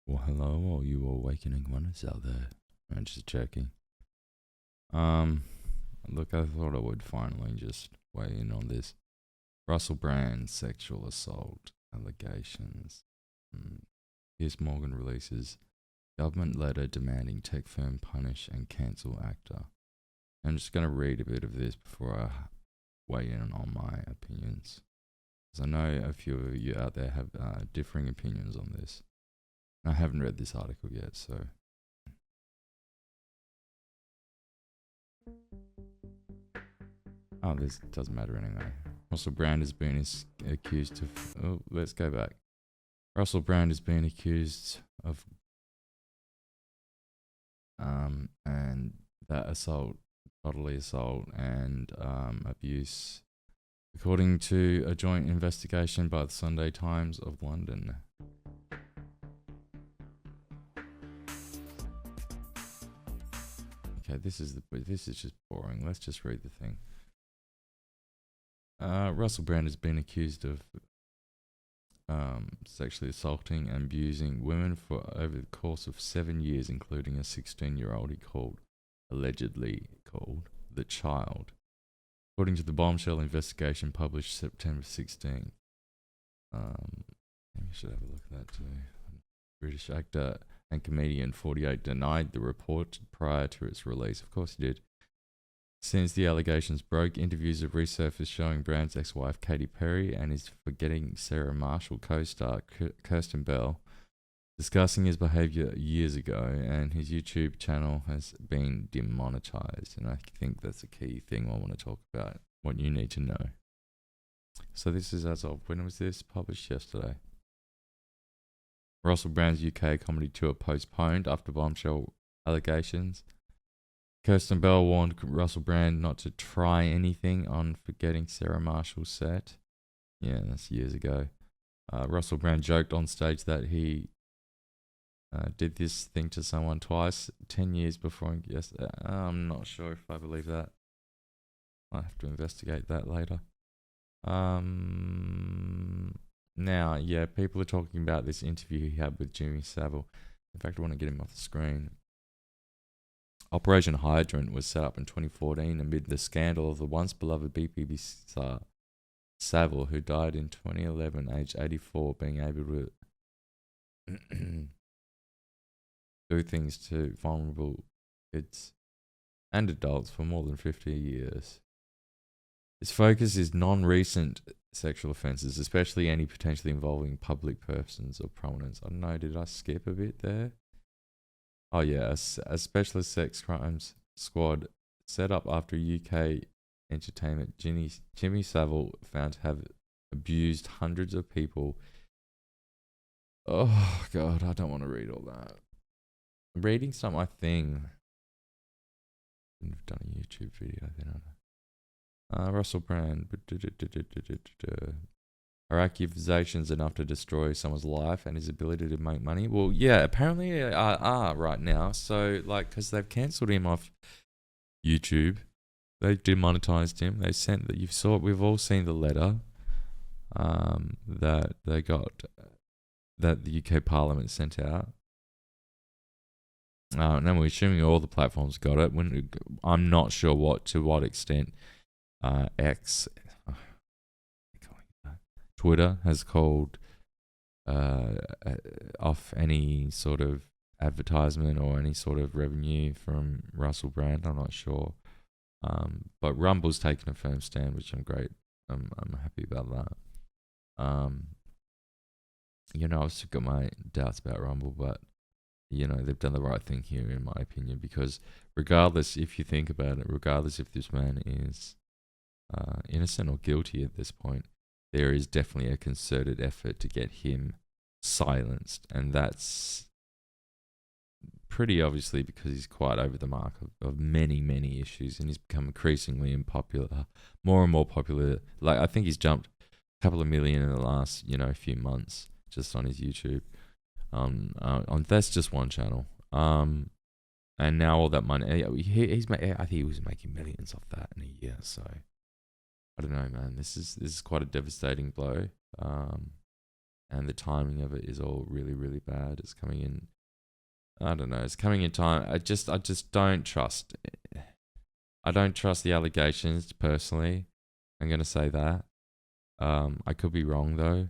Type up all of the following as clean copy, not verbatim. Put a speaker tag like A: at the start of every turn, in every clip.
A: Well, hello, all you awakening ones out there. I'm just checking. Um, Look, I thought I would finally just weigh in on this Russell Brand sexual assault allegations. Piers Morgan releases government letter demanding tech firm punish and cancel actor. I'm just going to read a bit of this before I weigh in on my opinions, because I know a few of you out there have differing opinions on this. I haven't read this article yet, so this doesn't matter anyway. Russell Brand has been accused of. Oh, let's go back. Russell Brand has been accused of and that assault, bodily assault, and abuse, according to a joint investigation by the Sunday Times of London. Okay, this is just boring. Let's just read the thing. Russell Brand has been accused of sexually assaulting and abusing women for over the course of 7 years, including a 16-year-old he allegedly called the child, according to the bombshell investigation published September 16th. Maybe I should have a look at that too. British actor and comedian 48 denied the report prior to its release. Of course he did. Since the allegations broke, interviews have resurfaced showing Brand's ex-wife Katy Perry and his Forgetting Sarah Marshall co-star Kirsten Bell discussing his behaviour years ago, and his YouTube channel has been demonetized. And I think that's a key thing I want to talk about, what you need to know. So this is as of, when was this published? Yesterday. Russell Brand's UK comedy tour postponed after bombshell allegations. Kirsten Bell warned Russell Brand not to try anything on Forgetting Sarah Marshall's set. Yeah, that's years ago. Russell Brand joked on stage that he did this thing to someone twice, 10 years before. Yes, I'm not sure if I believe that. I'll have to investigate that later. Now, yeah, people are talking about this interview he had with Jimmy Savile. In fact, I want to get him off the screen. Operation Hydrant was set up in 2014 amid the scandal of the once beloved BBB star Savile, who died in 2011, aged 84, being able to do things to vulnerable kids and adults for more than 50 years. Its focus is non-recent sexual offences, especially any potentially involving public persons or prominence. I don't know, did I skip a bit there? Oh yeah, a specialist sex crimes squad set up after UK entertainment Jimmy Savile found to have abused hundreds of people. Oh god, I don't want to read all that. Reading's not my thing. I've done a YouTube video, I don't know. Russell Brand. Are accusations enough to destroy someone's life and his ability to make money? Well, yeah, apparently they are right now. So, like, because they've cancelled him off YouTube, they've demonetized him. They sent that we've all seen the letter that they got, that the UK Parliament sent out. And we're assuming all the platforms got it. I'm not sure to what extent X. Twitter has called off any sort of advertisement or any sort of revenue from Russell Brand. I'm not sure, but Rumble's taken a firm stand, which I'm great. I'm happy about that. I've still got my doubts about Rumble, but they've done the right thing here, in my opinion, because regardless, if you think about it, regardless if this man is innocent or guilty at this point, there is definitely a concerted effort to get him silenced. And that's pretty obviously because he's quite over the mark of many, many issues, and he's become increasingly unpopular, more and more popular. Like, I think he's jumped a couple of million in the last, few months just on his YouTube. On that's just one channel. And now all that money, I think he was making millions off that in a year, so I don't know, man. This is quite a devastating blow. and the timing of it is all really, really bad. It's coming in. I don't know. It's coming in time. I just don't trust. I don't trust the allegations personally. I'm gonna say that. I could be wrong though.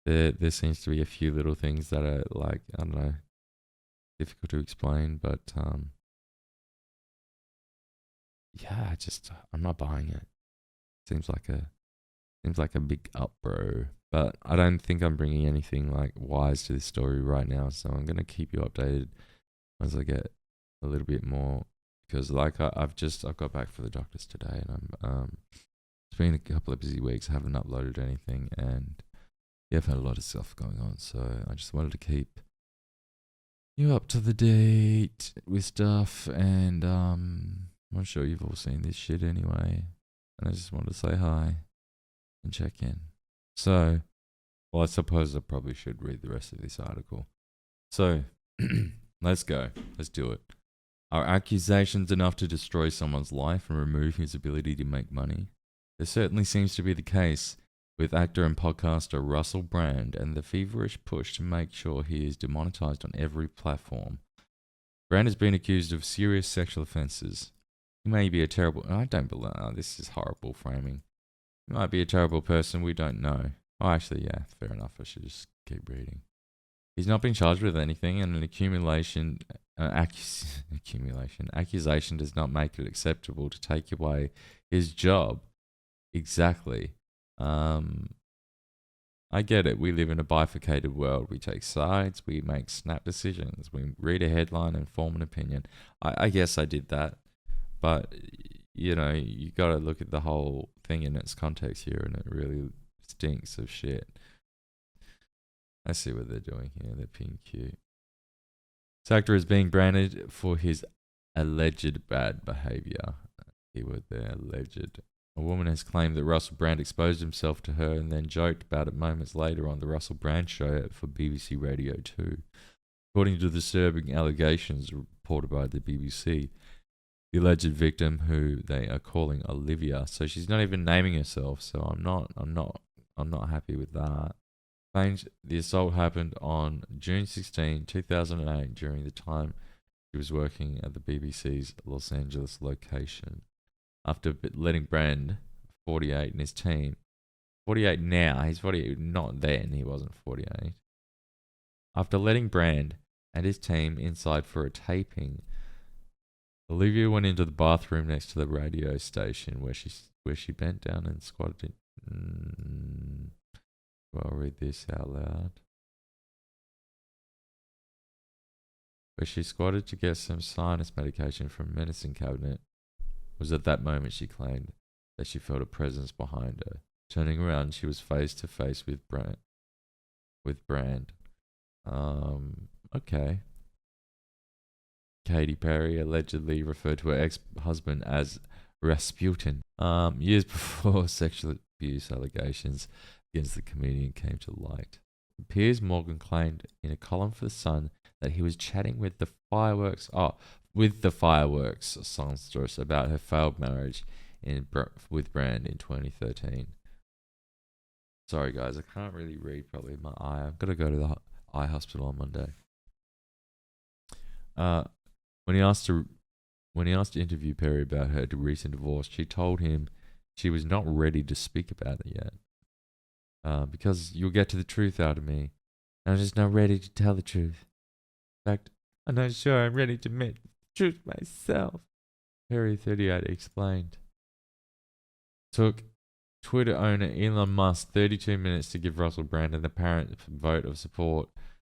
A: There seems to be a few little things that are like, I don't know, difficult to explain, but yeah, I'm not buying it. Seems like a big up, bro. But I don't think I'm bringing anything like wise to this story right now, so I'm gonna keep you updated as I get a little bit more, because like I've got back for the doctors today, and it's been a couple of busy weeks. I haven't uploaded anything, and yeah, I've had a lot of stuff going on, so I just wanted to keep you up to the date with stuff, and I'm sure you've all seen this shit anyway, and I just wanted to say hi and check in. So, well, I suppose I probably should read the rest of this article. So, let's go. Let's do it. Are accusations enough to destroy someone's life and remove his ability to make money? There certainly seems to be the case with actor and podcaster Russell Brand and the feverish push to make sure he is demonetized on every platform. Brand has been accused of serious sexual offenses. He may be a terrible... I don't believe... this is horrible framing. He might be a terrible person, we don't know. Oh, actually, yeah, fair enough. I should just keep reading. He's not been charged with anything, and an accusation does not make it acceptable to take away his job. Exactly. I get it. We live in a bifurcated world. We take sides. We make snap decisions. We read a headline and form an opinion. I guess I did that. But, you know, you got to look at the whole thing in its context here, and it really stinks of shit. I see what they're doing here. They're being cute. This actor is being branded for his alleged bad behavior. Keyword there, alleged. A woman has claimed that Russell Brand exposed himself to her and then joked about it moments later on the Russell Brand show for BBC Radio 2. According to disturbing allegations reported by the BBC, the alleged victim, who they are calling Olivia, so she's not even naming herself, so I'm not happy with that. Claims the assault happened on June 16, 2008, during the time she was working at the BBC's Los Angeles location. After letting Brand, 48, and his team, 48 now, he's 48, not then, he wasn't 48. After letting Brand and his team inside for a taping, Olivia went into the bathroom next to the radio station where she bent down and squatted in. Well, I'll read this out loud. Where she squatted to get some sinus medication from a medicine cabinet. It was at that moment she claimed that she felt a presence behind her. Turning around, she was face to face with Brand. Okay. Katy Perry allegedly referred to her ex-husband as Rasputin. Years before sexual abuse allegations against the comedian came to light, Piers Morgan claimed in a column for The Sun that he was chatting with the fireworks songstress about her failed marriage with Brand in 2013. Sorry guys, I can't really read properly. My eye. I've got to go to the eye hospital on Monday. When he asked to interview Perry about her recent divorce, she told him she was not ready to speak about it yet. Because you'll get to the truth out of me. I'm just not ready to tell the truth. In fact, I'm not sure I'm ready to admit the truth myself, Perry, 38, explained. Took Twitter owner Elon Musk 32 minutes to give Russell Brand an apparent vote of support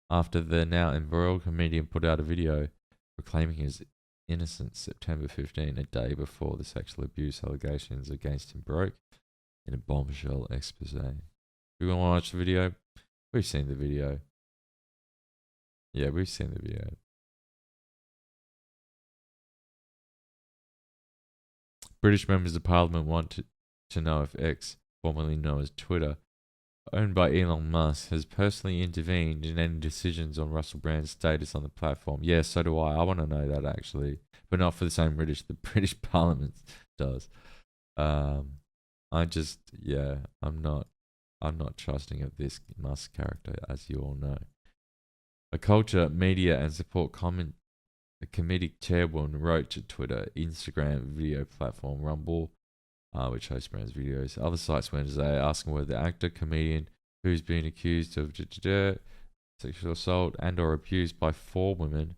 A: after the now embroiled comedian put out a video proclaiming his innocence September 15, a day before the sexual abuse allegations against him broke in a bombshell expose. We want to watch the video? We've seen the video. Yeah, we've seen the video. British members of parliament want to know if X, formerly known as Twitter, owned by Elon Musk, has personally intervened in any decisions on Russell Brand's status on the platform. Yeah, so do I. I want to know that actually, but not for the same the British Parliament does. I'm not I'm not trusting of this Musk character, as you all know. A culture, media, and support committee chairwoman wrote to Twitter, Instagram video platform Rumble, which hosts brands videos, other sites Wednesday, asking whether the actor, comedian who's been accused of sexual assault and or abused by 4 women,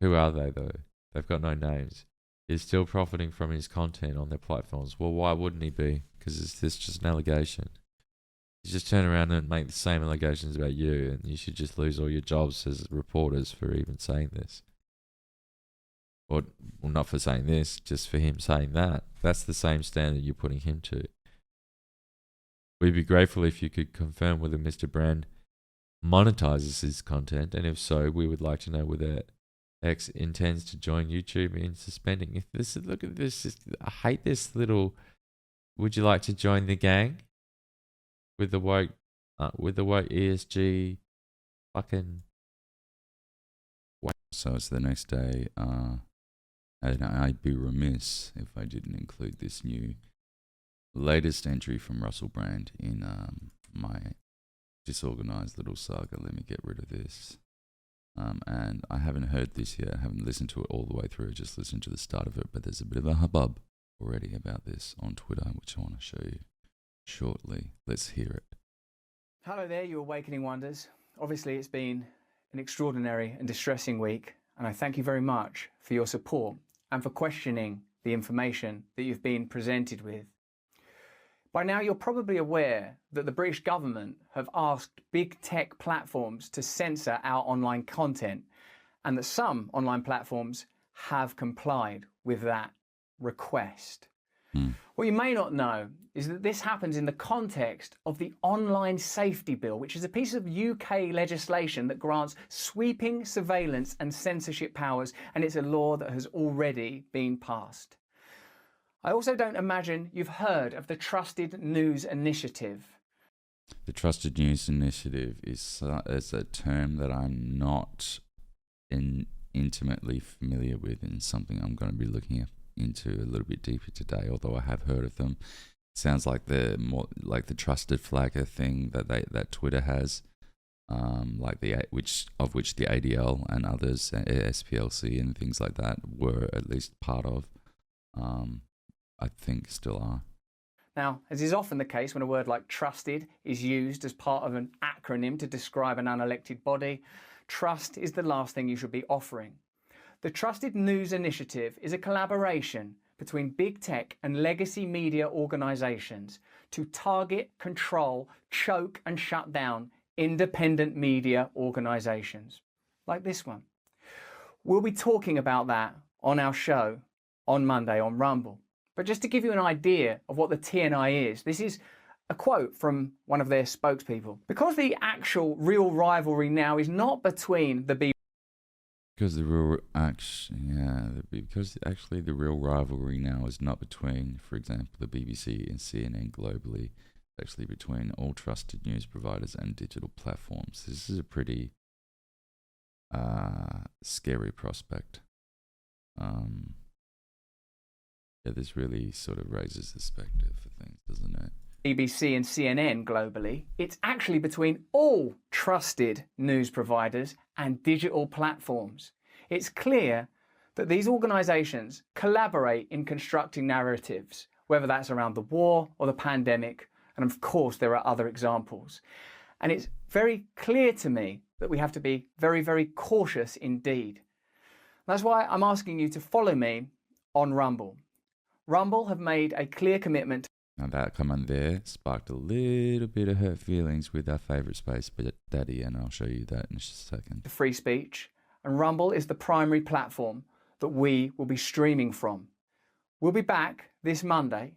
A: who are they though? They've got no names, is still profiting from his content on their platforms. Well, why wouldn't he be? Because it's just an allegation. You just turn around and make the same allegations about you, and you should just lose all your jobs as reporters for even saying this. Or, well, not for saying this, just for him saying that. That's the same standard you're putting him to. We'd be grateful if you could confirm whether Mr. Brand monetizes his content, and if so, we would like to know whether X intends to join YouTube in suspending. If this, look at this, I hate this little. Would you like to join the gang? With the woke ESG, fucking.
B: So it's the next day, and I'd be remiss if I didn't include this new latest entry from Russell Brand in my disorganized little saga. Let me get rid of this. And I haven't heard this yet. I haven't listened to it all the way through. Just listened to the start of it. But there's a bit of a hubbub already about this on Twitter, which I want to show you shortly. Let's hear it.
C: Hello there, you awakening wonders. Obviously, it's been an extraordinary and distressing week, and I thank you very much for your support and for questioning the information that you've been presented with. By now, you're probably aware that the British government have asked big tech platforms to censor our online content, and that some online platforms have complied with that request. What you may not know is that this happens in the context of the Online Safety Bill, which is a piece of UK legislation that grants sweeping surveillance and censorship powers, and it's a law that has already been passed. I also don't imagine you've heard of the Trusted News Initiative.
B: The Trusted News Initiative is a term that I'm not intimately familiar with, and something I'm going to be looking into a little bit deeper today, although I have heard of them. It sounds like the more like the trusted flagger thing that Twitter has, like which the ADL and others, SPLC and things like that, were at least part of. I think still are.
C: Now, as is often the case when a word like trusted is used as part of an acronym to describe an unelected body, trust is the last thing you should be offering. The Trusted News Initiative is a collaboration between big tech and legacy media organisations to target, control, choke and shut down independent media organisations, like this one. We'll be talking about that on our show on Monday on Rumble. But just to give you an idea of what the TNI is, this is a quote from one of their spokespeople. Because the actual real rivalry now is not between the BBC.
B: Because the real rivalry now is not between, for example, the BBC and CNN globally. It's actually between all trusted news providers and digital platforms. This is a pretty scary prospect. This really sort of raises the spectre for things, doesn't it?
C: BBC and CNN globally, it's actually between all trusted news providers and digital platforms. It's clear that these organisations collaborate in constructing narratives, whether that's around the war or the pandemic, and of course there are other examples. And it's very clear to me that we have to be very, very cautious indeed. That's why I'm asking you to follow me on Rumble. Rumble have made a clear commitment.
B: Now that comment there sparked a little bit of hurt feelings with our favourite space daddy, and I'll show you that in just a second.
C: To free speech, and Rumble is the primary platform that we will be streaming from. We'll be back this Monday,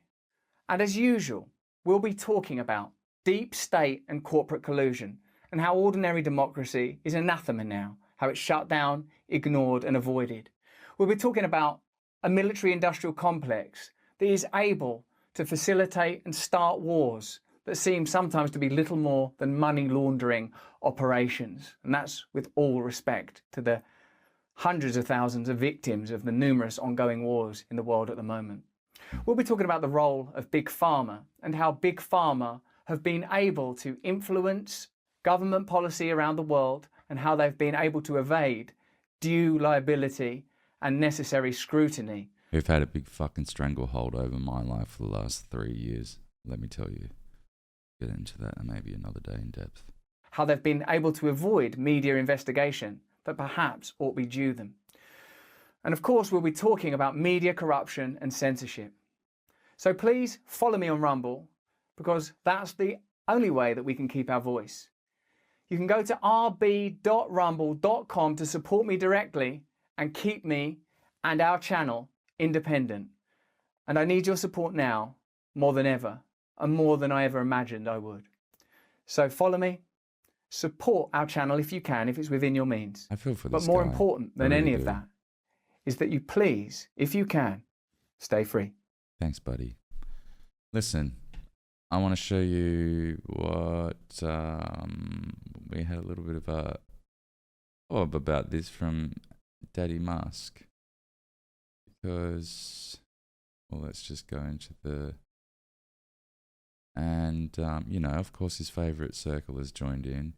C: and as usual, we'll be talking about deep state and corporate collusion, and how ordinary democracy is anathema now, how it's shut down, ignored and avoided. We'll be talking about a military-industrial complex that is able to facilitate and start wars that seem sometimes to be little more than money laundering operations. And that's with all respect to the hundreds of thousands of victims of the numerous ongoing wars in the world at the moment. We'll be talking about the role of Big Pharma and how Big Pharma have been able to influence government policy around the world and how they've been able to evade due liability and necessary scrutiny.
B: Who've had a big fucking stranglehold over my life for the last 3 years, let me tell you. Get into that maybe another day in depth.
C: How they've been able to avoid media investigation that perhaps ought be due them. And of course, we'll be talking about media corruption and censorship. So please follow me on Rumble, because that's the only way that we can keep our voice. You can go to rb.rumble.com to support me directly and keep me and our channel independent. And I need your support now more than ever, and more than I ever imagined I would. So follow me, support our channel if you can, if it's within your means.
B: I feel for this
C: But more
B: guy.
C: important than
B: I really
C: any of
B: do.
C: that is that you please, if you can, stay free.
B: Thanks, buddy. Listen, I want to show you what we had a little bit of a about this from Daddy Musk, because let's just go into the of course his favorite circle has joined in.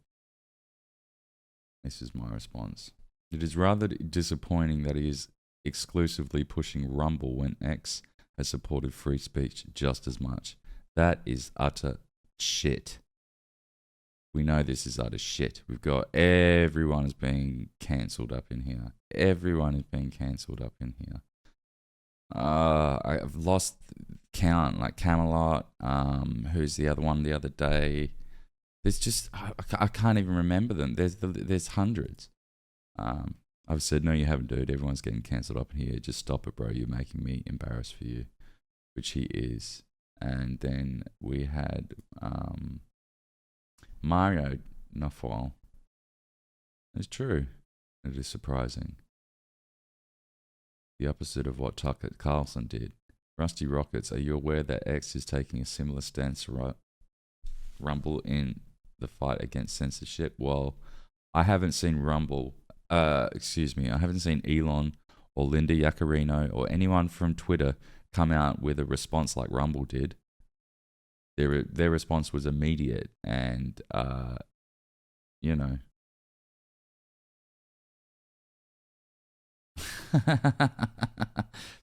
B: This is my response. It is rather disappointing that he is exclusively pushing Rumble when X has supported free speech just as much. That is utter shit. We know this is utter shit. We've got everyone is being cancelled up in here. Everyone is being cancelled up in here. I've lost count, like Camelot. Who's the other one the other day? There's just, I can't even remember them. There's hundreds. I've said, no, you haven't, dude. Everyone's getting cancelled up in here. Just stop it, bro. You're making me embarrassed for you, which he is. And then we had Mario Nafal. It's true. It is surprising. The opposite of what Tucker Carlson did. Rusty Rockets, are you aware that X is taking a similar stance to Rumble in the fight against censorship? Well, I haven't seen I haven't seen Elon or Linda Yaccarino or anyone from Twitter come out with a response like Rumble did. Their response was immediate and,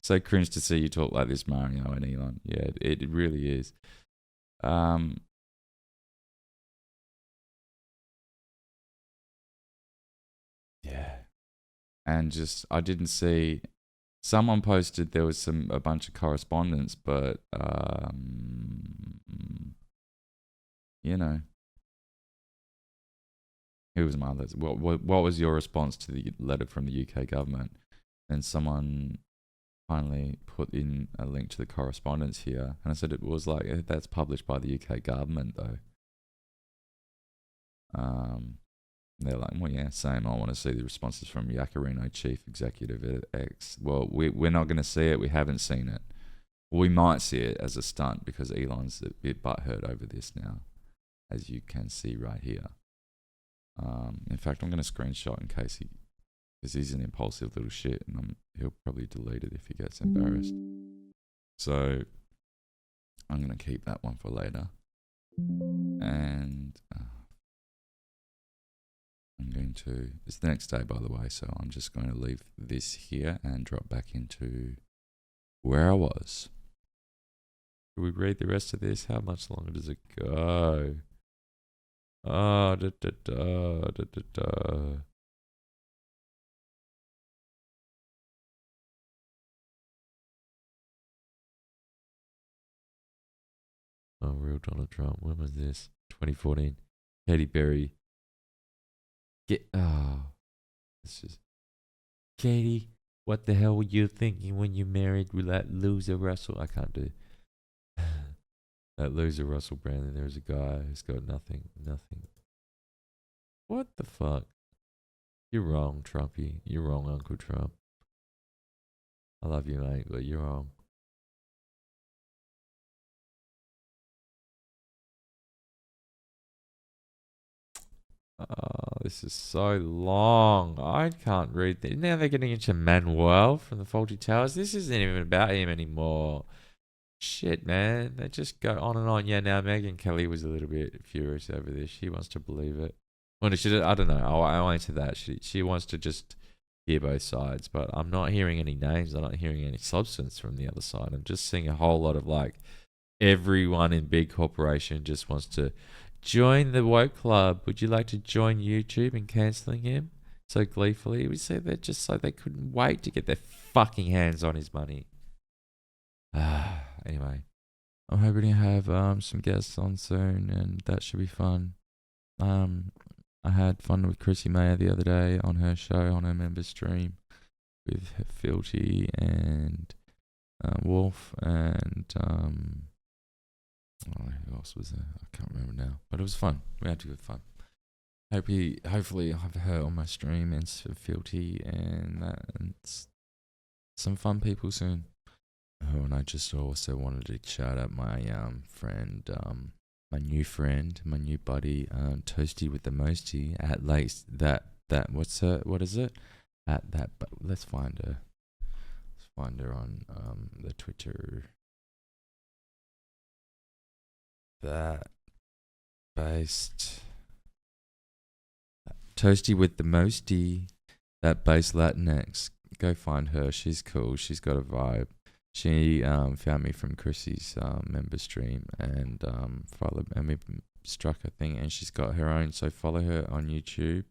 B: So cringe to see you talk like this, Mario and Elon. Yeah, it really is. Yeah. And just, I didn't see, someone posted there was a bunch of correspondence, but, who was my other, what was your response to the letter from the UK government? And someone finally put in a link to the correspondence here. And I said it was like, that's published by the UK government though. They're like, well, yeah, same. I want to see the responses from Yaccarino, chief executive at X. Well, we're not going to see it. We haven't seen it. We might see it as a stunt because Elon's a bit butthurt over this now, as you can see right here. In fact, I'm going to screenshot in case because he's an impulsive little shit, and he'll probably delete it if he gets embarrassed. So I'm going to keep that one for later. And I'm going to, it's the next day, by the way, so I'm just going to leave this here and drop back into where I was. Should we read the rest of this? How much longer does it go? Oh, da da da da da da. Oh, real Donald Trump. When was this? 2014. Katy Perry. This is Katie. What the hell were you thinking when you married with that loser Russell? I can't do that loser Russell Brand. There's a guy who's got nothing. What the fuck? You're wrong, Trumpy. You're wrong, Uncle Trump. I love you, mate, but you're wrong. Oh, this is so long. I can't read this. Now they're getting into Manuel from the Faulty Towers. This isn't even about him anymore.
A: shit, man. They just go on and on. Yeah, now Megan Kelly was a little bit furious over this. She wants to believe it. Well, I don't know. I won't into that. She wants to just hear both sides, but I'm not hearing any names. I'm not hearing any substance from the other side. I'm just seeing a whole lot of like everyone in big corporation just wants to join the woke club. Would you like to join YouTube and cancelling him? So gleefully, we say they're just like they couldn't wait to get their fucking hands on his money. Anyway, I'm hoping to have some guests on soon, and that should be fun. I had fun with Chrissy Mayer the other day on her show, on her member stream, with Filty and Wolf and who else was there? I can't remember now, but it was fun. We had good fun. Hopefully I'll have her on my stream and Filty and some fun people soon. Oh, and I just also wanted to shout out my friend, my new buddy, Toasty with the Mosty at what is it? At that, but let's find her. Let's find her on the Twitter. That based Toasty with the Mosty, that based Latinx. Go find her. She's cool. She's got a vibe. She found me from Chrissy's member stream and followed me, struck a thing, and she's got her own. So follow her on YouTube.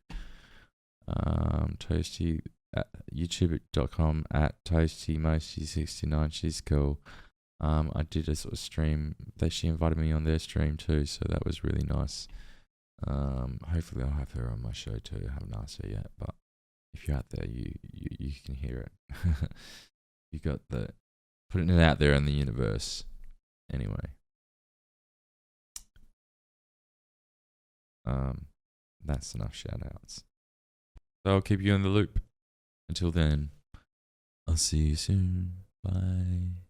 A: Toasty at youtube.com at toastymosty69. She's cool. I did a sort of stream that she invited me on their stream too, so that was really nice. Hopefully I'll have her on my show too. I haven't asked her yet, but if you're out there, you can hear it. You got putting it out there in the universe. Anyway, that's enough shout outs. So I'll keep you in the loop. Until then, I'll see you soon. Bye.